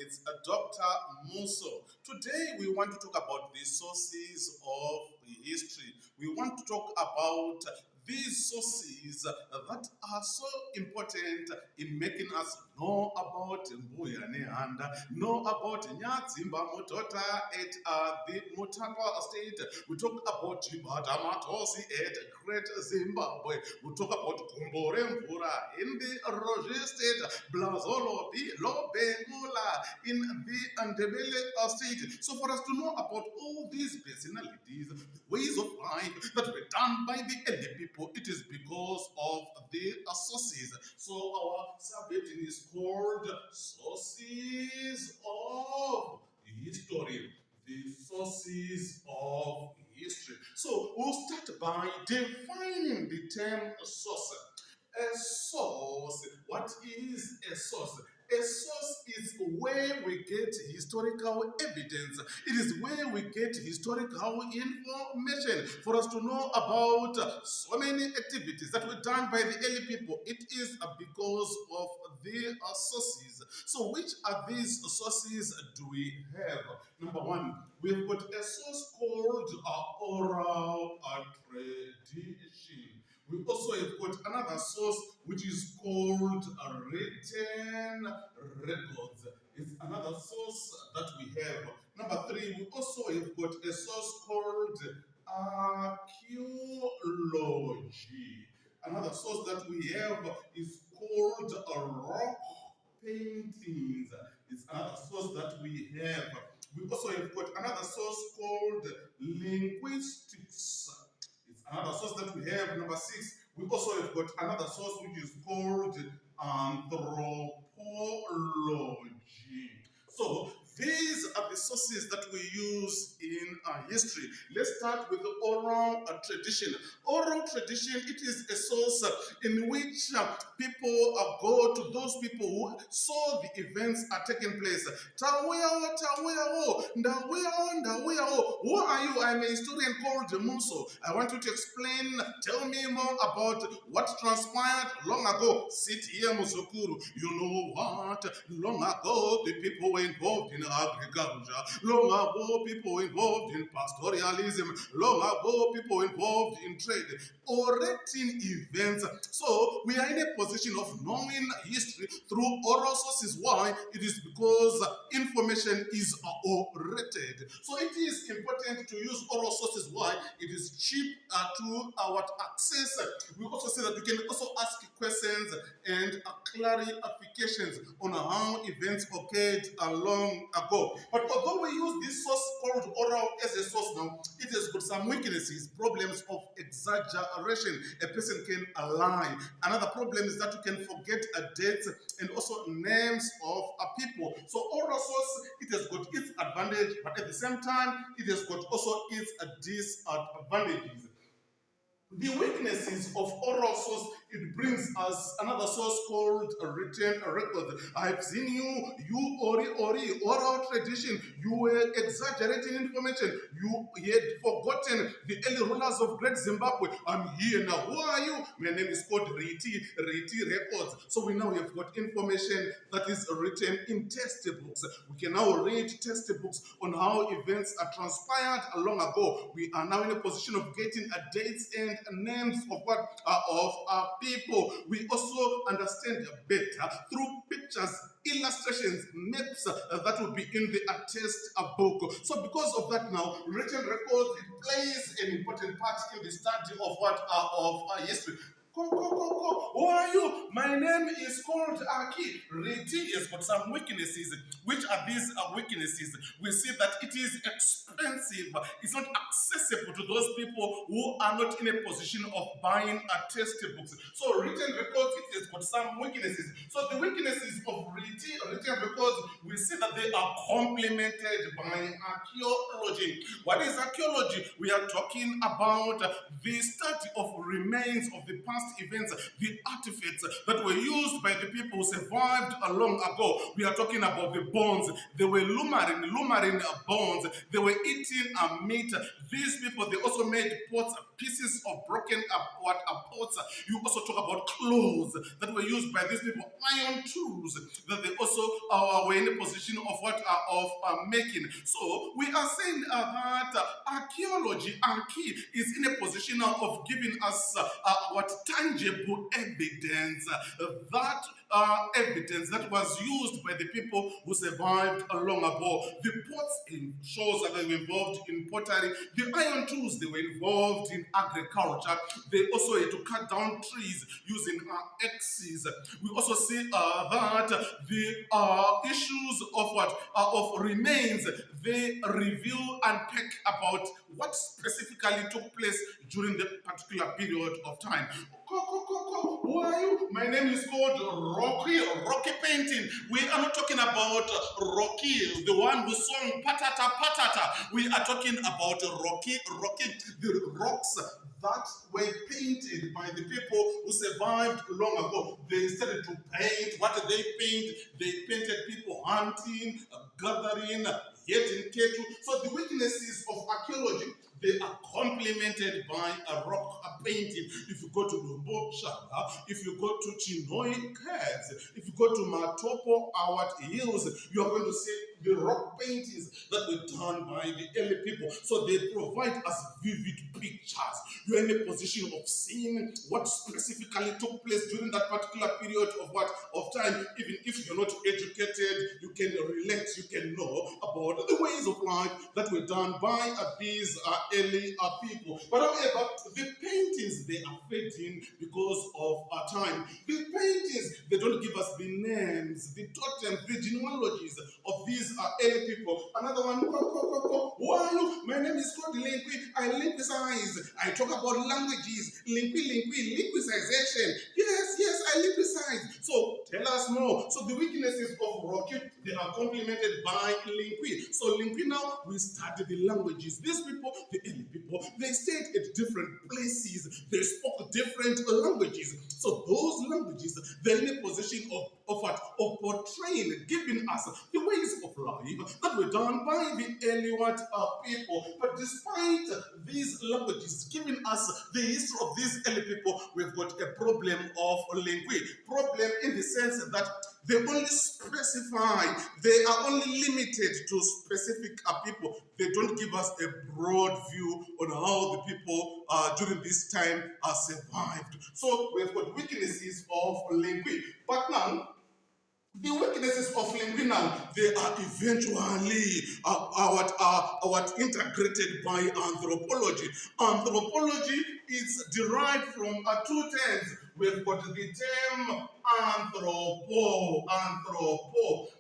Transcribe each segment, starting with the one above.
It's a Dr. Muso. Today we want to talk about the sources of history. We want to talk about these sources that are so important in making us know about Mbuya Nehanda, know about Nyatsimba Mutota at the Mutapa state. We talk about Chibata Matosi at Great Zimbabwe. We talk about Kumbore Mvura in the Roger state, Blazolo Bengula in the Andebele state. So for us to know about all these personalities, ways of life that were done by the early people, it is because of the sources. So our subheading is called Sources of History. The sources of history. So we'll start by defining the term source. A source, what is a source? A source is where we get historical evidence. It is where we get historical information for us to know about so many activities that were done by the early people. It is because of the sources. So which are these sources do we have? Number one, we've got a source called oral tradition. We also have got another source which is called written records. It's another source that we have. Number three, we also have got a source called archaeology. Another source that we have is called rock paintings. It's another source that we have. We also have got another source called linguistics. It's another source that we have. Number six, we also have got another source which is called anthropology. So these are the sources that we use in history. Let's start with the oral tradition. Oral tradition, it is a source in which people go to those people who saw the events are taking place. Who are you? I'm a historian called Muso. I want you to explain, tell me more about what transpired long ago. Sit here, Musokuru. You know what? Long ago, the people were involved in agriculture. Long ago, people were involved in pastoralism. Long ago, people were involved in trade or written events. So we are in a position of knowing history through oral sources. Why? It is because information is orated. So it is important to use oral sources. Why? It is cheap to our access. We also say that you can also ask questions and clarifications on how events occurred long ago. But although we use this source called oral as a source now, it has got some weaknesses, problems of exaggeration. A person can lie. Another problem is that you can forget dates and also names of people. So oral source, it has got its advantage, but at the same time, it has got also its disadvantages. The weaknesses of oral source, it brings us another source called a written record. I've seen you oral tradition. You were exaggerating information. You had forgotten the early rulers of Great Zimbabwe. I'm here now. Who are you? My name is called Riti Records. So we now have got information that is written in textbooks. We can now read textbooks on how events are transpired long ago. We are now in a position of getting dates and names of what of people. We also understand better through pictures, illustrations, maps that will be in the test book. So because of that now, written records, it plays an important part in the study of what of history. Who are you? My name is called Aki. Riti has got some weaknesses. Which are these weaknesses? We see that it is expensive. It's not accessible to those people who are not in a position of buying textbooks. So written records, it has got some weaknesses. So the weaknesses of written records, we see that they are complemented by archaeology. What is archaeology? We are talking about the study of remains of the past events, the artifacts that were used by the people who survived long ago. We are talking about the bones. They were lumarine bones. They were eating meat. These people, they also made pots, pieces of broken pots. You also talk about clothes that were used by these people, iron tools that they also also were in a position of making. So we are saying that archaeology, archae, is in a position now of giving us what tangible evidence that evidence that was used by the people who survived long ago. The pots in shows that they were involved in pottery. The iron tools, they were involved in agriculture. They also had to cut down trees using axes. We also see that the issues of of remains, they reveal and peck about what specifically took place during the particular period of time. Who are you? My name is called Rocky painting. We are not talking about Rocky, the one who sung Patata Patata. We are talking about Rocky, the rocks that were painted by the people who survived long ago. They started to paint. What did they paint? They painted people hunting, gathering, getting cattle. So the weaknesses of archaeology, they are complemented by a rock painting. If you go to Dombo Shaka, if you go to Chinoi Caves, if you go to Matopo Awat Hills, you are going to see the rock paintings that were done by the early people. So they provide us vivid pictures. You are in a position of seeing what specifically took place during that particular period of time. Even if you're not educated, you can relate, you can know about the ways of life that were done by these early people. But however, the paintings, they are fading because of time. The paintings, they don't give us the names, the totems, the genealogies of these early people. Another one, who are you? My name is called Linkwi. I linguize. I talk about languages. Linguization. Yes, I linguize. So tell us more. So the weaknesses of Rocky, they are complemented by Linkwi. So Linkwi now, we study the languages. These people, the early people, they stayed at different places. They spoke different languages. So those languages, they're in a position of portraying, giving us the ways of life that were done by the early people. But despite these languages giving us the history of these early people, we've got a problem of language. Problem in the sense that they only specify, they are only limited to specific people. They don't give us a broad view on how the people during this time survived. So we've got weaknesses of language. But now, the weaknesses of linguistics now, they are eventually integrated by anthropology. Anthropology is derived from two terms. We've got the term anthropo.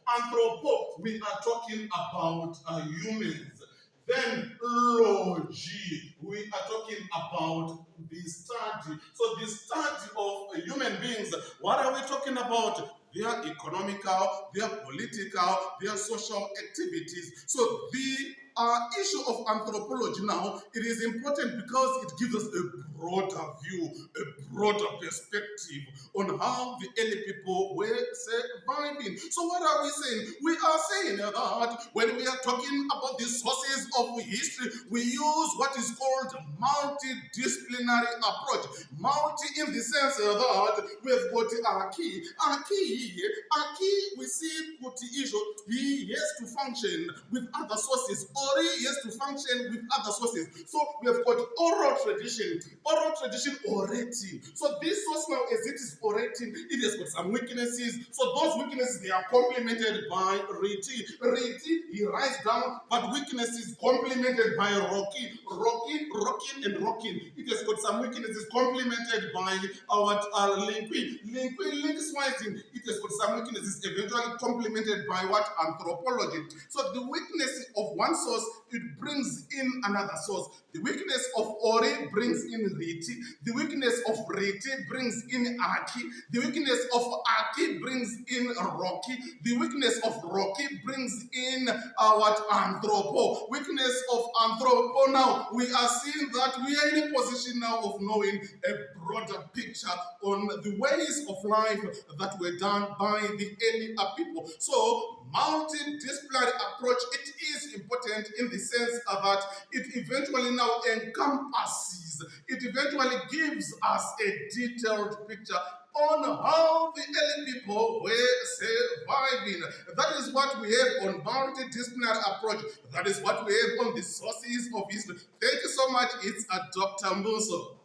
Anthropo, we are talking about humans. Then logy, we are talking about the study. So the study of human beings, what are we talking about? Their economical, their political, their social activities. So the issue of anthropology now, it is important because it gives us a broader view, a broader perspective on how the early people were surviving. So what are we saying? We are saying that when we are talking about the sources of history, we use what is called multidisciplinary approach. Multi in the sense that we've got archae. Archae, we see kuti issue. He has to function with other sources, or he has to function with other sources. So we have got oral tradition, orating. So this source now, as it is orating, it has got some weaknesses. So those weaknesses, they are complemented by reti. He rises down, but weaknesses complemented by rocking, and rocking. It has got some weaknesses complemented by our linguism. It has got some weaknesses eventually complemented by what? Anthropology. So the weakness of one source, it brings in another source. The weakness of Ori brings in Riti. The weakness of Riti brings in Aki. The weakness of Aki brings in Rocky. The weakness of Rocky brings in Anthropo. Weakness of Anthropo now, we are seeing that we are in a position now of knowing a broader picture on the ways of life that were done by the early people. So multidisciplinary approach, it is important in the sense that it eventually now encompasses, it eventually gives us a detailed picture on how the early people were surviving. That is what we have on multidisciplinary approach. That is what we have on the sources of history. Thank you so much. It's Dr. Muso.